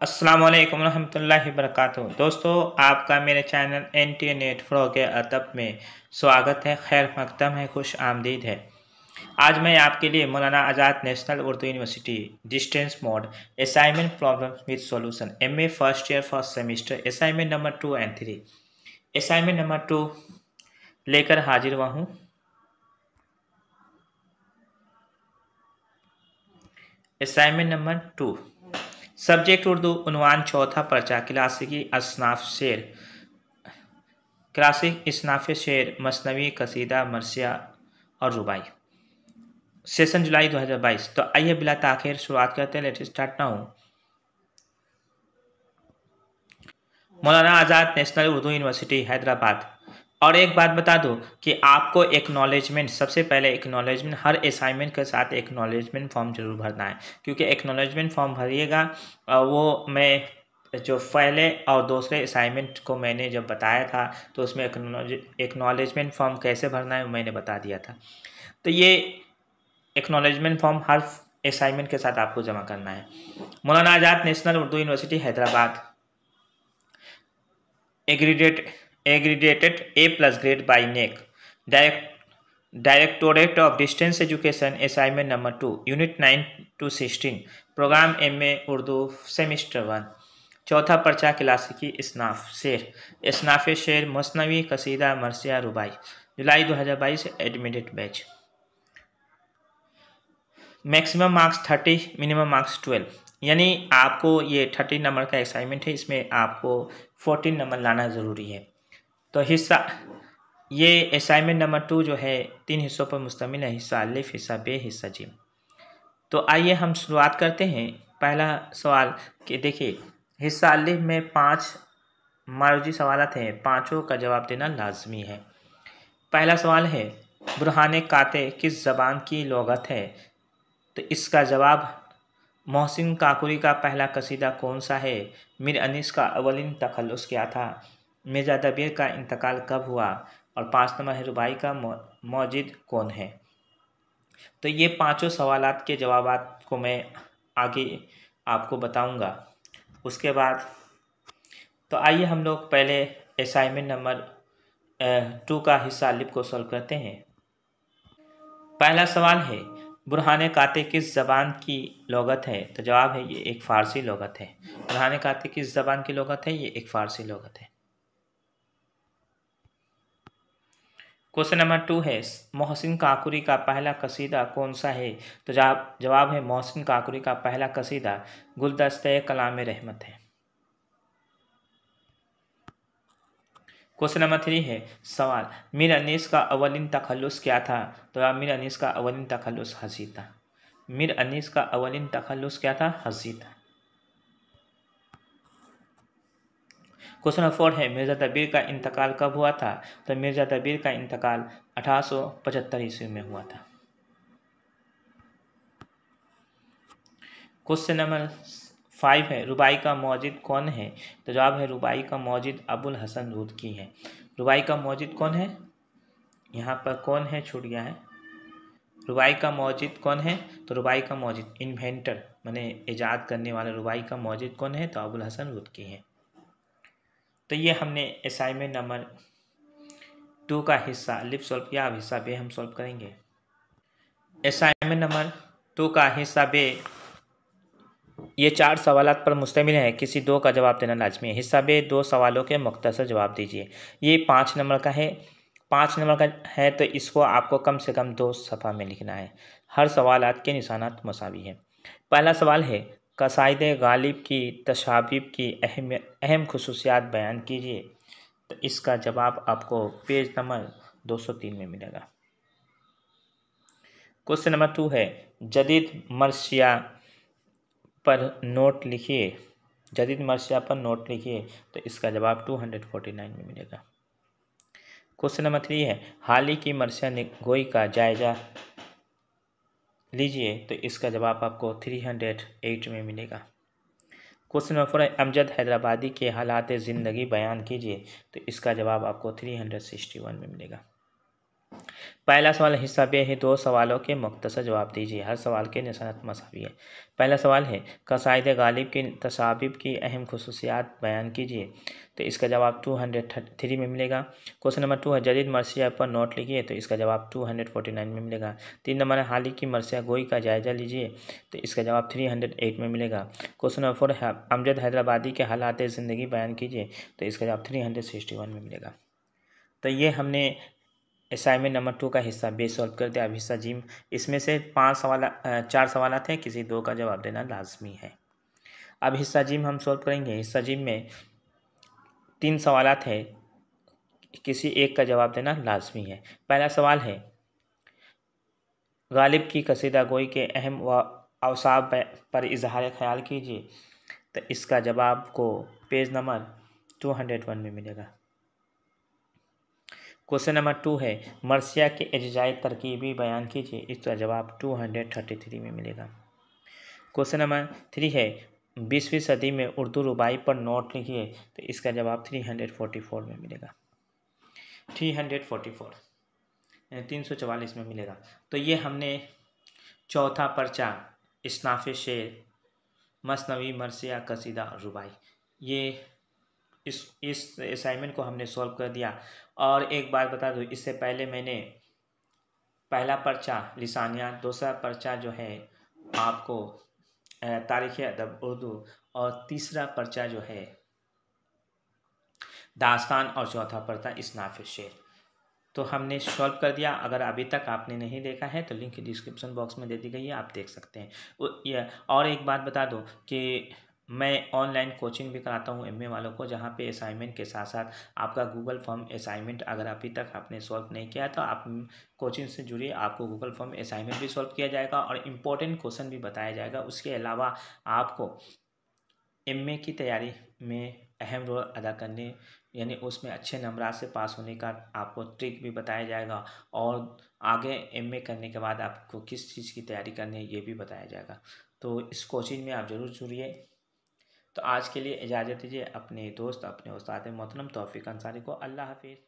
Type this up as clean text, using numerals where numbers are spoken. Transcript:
अस्सलाम वालेकुम रहमतुल्लाहि वबरकातुहू। दोस्तों, आपका मेरे चैनल NTA नेट प्रो के अदब में स्वागत है, खैर मकदम है, खुश आमदीद है। आज मैं आपके लिए Maulana Azad national Urdu university distance mode assignment problem with solution MA first year first semester assignment number 2 and 3 assignment number 2 लेकर हाजिर हुआ हूँ। असाइनमेंट नंबर 2 सब्जेक्ट उर्दू, उन्वान चौथा पर्चा क्लासिक इसनाफ शेर, मसनवी, कसीदा, मरसिया और रुबाई। सेशन जुलाई 2022। तो आइए बिला ताखिर शुरुआत करते हैं। Let's start now. Maulana Azad national Urdu university Hyderabad. और एक बात बता दूं कि आपको एक्नॉलेजमेंट, सबसे पहले एक्नॉलेजमेंट, हर असाइनमेंट के साथ एक्नॉलेजमेंट फॉर्म जरूर भरना है, क्योंकि एक्नॉलेजमेंट फॉर्म भरिएगा वो मैं जो पहले और दूसरे असाइनमेंट को मैंने जब बताया था तो उसमें एक्नॉलेजमेंट फॉर्म कैसे भरना है मैंने बता दिया था। तो ये एक्नॉलेजमेंट फॉर्म हर असाइनमेंट के साथ आपको जमा करना है। Maulana Azad national Urdu university Hyderabad accredited A+ grade by NEC Directorate of Distance Education assignment number 2 Unit 9 to 16 programme MA Urdu semester 1 चौथा पर्चा क्लासिकी इसनाफ शेर मसनवी कसीदा मरसिया रुबाई जुलाई 2022 admitted batch. Maximum marks 30, minimum marks 12, यानी आपको ये 30 नंबर का असाइनमेंट है, इसमें आपको 14 नंबर लाना ज़रूरी है। तो हिस्सा ये असाइनमेंट नंबर 2 जो है 3 हिस्सों पर मुश्तमिल है, हिस्सा अलिफ, हिस्सा बे, हिस्सा जिम। तो आइए हम शुरुआत करते हैं। पहला सवाल कि देखिए, हिस्सा अलिफ में 5 मारूजी सवालात हैं, पाँचों का जवाब देना लाजमी है। पहला सवाल है, बुरहान काते किस ज़बान की लुग़त है? तो इसका जवाब, मोहसिन काकुरी का पहला कसीदा कौन सा है? मीर अनीस का अवलिन तखल्लुस क्या था? मिर्ज़ा दबीर का इंतकाल कब हुआ? और 5 नंबर है, रुबाई का मौजिद कौन है? तो ये पांचों सवालात के जवाबात को मैं आगे आपको बताऊंगा। उसके बाद तो आइए हम लोग पहले असाइनमेंट नंबर 2 का हिस्सा अलिफ को सॉल्व करते हैं। पहला सवाल है, बुरहान काते किस ज़बान की लुग़त है? तो जवाब है ये एक फ़ारसी लुग़त है। बुरहान काते किस ज़बान की लुग़त है? ये एक फ़ारसी लुग़त है। क्वेश्चन नंबर 2 है, मोहसिन काकुरी का पहला कसीदा कौन सा है? तो जवाब है मोहसिन काकुरी का पहला कसीदा गुलदस्ते कलाम रहमत है। क्वेश्चन नंबर 3 है, सवाल, मीर अनीस का अवलिन तखल्लुस क्या था? तो मीर अनीस का अवलिन तखल्लुस हंसी था। मीर अनीस का अवलिन तखल्लुस क्या था? हंसी था। क्वेश्चन नंबर 4 है, मिर्ज़ा दबीर का इंतकाल कब हुआ था? तो मिर्ज़ा दबीर का इंतकाल 1875 ईस्वी में हुआ था। क्वेश्चन नंबर 5 है, रुबाई का मौजिद कौन है? तो जवाब है रुबाई का मौजिद अबुल हसन रूदकी है। रुबाई का मौजिद कौन है? यहाँ पर कौन है, छूट गया है। रुबाई का मौजिद कौन है? तो रुबाई का मौजिद इन्वेंटर माने ईजाद करने वाला रुबाई का मौजिद कौन है? तो अबुल हसन रूदकी है। तो ये हमने असाइनमेंट नंबर 2 का हिस्सा अलिफ सॉल्व किया। अब हिस्सा बे हम सॉल्व करेंगे। असाइनमेंट नंबर 2 का हिस्सा बे ये 4 सवालात पर मुश्तमिल है, किसी 2 का जवाब देना लाजमी है। हिस्सा बे 2 सवालों के मुख्तसर जवाब दीजिए। ये 5 नंबर का है। 5 नंबर का है तो इसको आपको कम से कम 2 सफ़ा में लिखना है। हर सवालात के निशानात मुसावी हैं। पहला सवाल है, कसाइद गालिब की तशाबीब की अहम खुसूसियात बयान कीजिए। तो इसका जवाब आपको पेज नंबर 203 में मिलेगा। क्वेश्चन नंबर 2 है, जदीद मरसिया पर नोट लिखिए। जदीद मरसिया पर नोट लिखिए। तो इसका जवाब 249 में मिलेगा। क्वेश्चन नंबर 3 है, हाल ही की मरसिया गोई का जायजा लीजिए। तो इसका जवाब आपको 308 में मिलेगा। क्वेश्चन नंबर 4 है, अमजद हैदराबादी के हालात ज़िंदगी बयान कीजिए। तो इसका जवाब आपको 361 में मिलेगा। पहला सवाल हिस्सा बे है, 2 सवालों के मुख्तसर जवाब दीजिए। हर सवाल के निशानात मसावी है। पहला सवाल है कसाइद गालिब की तसाबिब की अहम खुसूसियात बयान कीजिए। तो इसका जवाब 233 में मिलेगा। क्वेश्चन नंबर 2 है जदीद मरसिया पर नोट लिखिए। तो इसका जवाब 249 में मिलेगा। 3 नंबर है हाल ही की मरसिया गोई का जायजा लीजिए। तो इसका जवाब 308 में मिलेगा। क्वेश्चन नंबर 4 है अमजद हैदराबादी के हालात ज़िंदगी बयान कीजिए। तो इसका जवाब 361 में मिलेगा। तो ये हमने असाइनमेंट नंबर 2 का हिस्सा बे सॉल्व कर दिया। अब हिस्सा जिम, इसमें से 4 सवाल थे, किसी 2 का जवाब देना लाजमी है। अब हिस्सा जिम हम सॉल्व करेंगे। हिस्सा जिम में 3 सवाल थे, किसी एक का जवाब देना लाजमी है। पहला सवाल है गालिब की कसीदा गोई के अहम व अवसाफ पर इजहार ख्याल कीजिए। तो इसका जवाब को पेज नंबर 201 में मिलेगा। क्वेश्चन नंबर 2 है मरसिया के अज्जाए तरकीबी बयान कीजिए। इसका जवाब 233 में मिलेगा। क्वेश्चन नंबर 3 है 20वीं सदी में उर्दू रुबाई पर नोट लिखिए। तो इसका जवाब 344 में मिलेगा। 344 344 में मिलेगा। तो ये हमने चौथा पर्चा इस्नाफ़े शेर, मसनवी, मरसिया, कसीदा और रुबाई, ये इस असाइनमेंट को हमने सॉल्व कर दिया। और एक बात बता दूँ, इससे पहले मैंने पहला पर्चा लिसानिया, दूसरा पर्चा जो है आपको तारीख़ अदब उर्दू, और तीसरा पर्चा जो है दास्तान, और चौथा पर्चा इस्नाफ़े शेर, तो हमने सॉल्व कर दिया। अगर अभी तक आपने नहीं देखा है तो लिंक डिस्क्रिप्शन बॉक्स में दे दी गई है, आप देख सकते हैं। और एक बात बता दूं कि मैं ऑनलाइन कोचिंग भी कराता हूं एमए वालों को, जहां पे असाइनमेंट के साथ साथ आपका गूगल फॉर्म असाइनमेंट अगर अभी तक आपने सॉल्व नहीं किया तो आप कोचिंग से जुड़िए, आपको गूगल फॉर्म असाइनमेंट भी सॉल्व किया जाएगा और इम्पोर्टेंट क्वेश्चन भी बताया जाएगा। उसके अलावा आपको एमए की तैयारी में अहम रोल अदा करने, यानी उसमें अच्छे नंबर से पास होने का आपको ट्रिक भी बताया जाएगा, और आगे एमए करने के बाद आपको किस चीज़ की तैयारी करनी है ये भी बताया जाएगा। तो इस कोचिंग में आप ज़रूर जुड़िए। तो आज के लिए इजाज़त दीजिए। अपने दोस्त, अपने उस्ताद मोहतरम तौफीक अंसारी को। अल्लाह हाफिज़।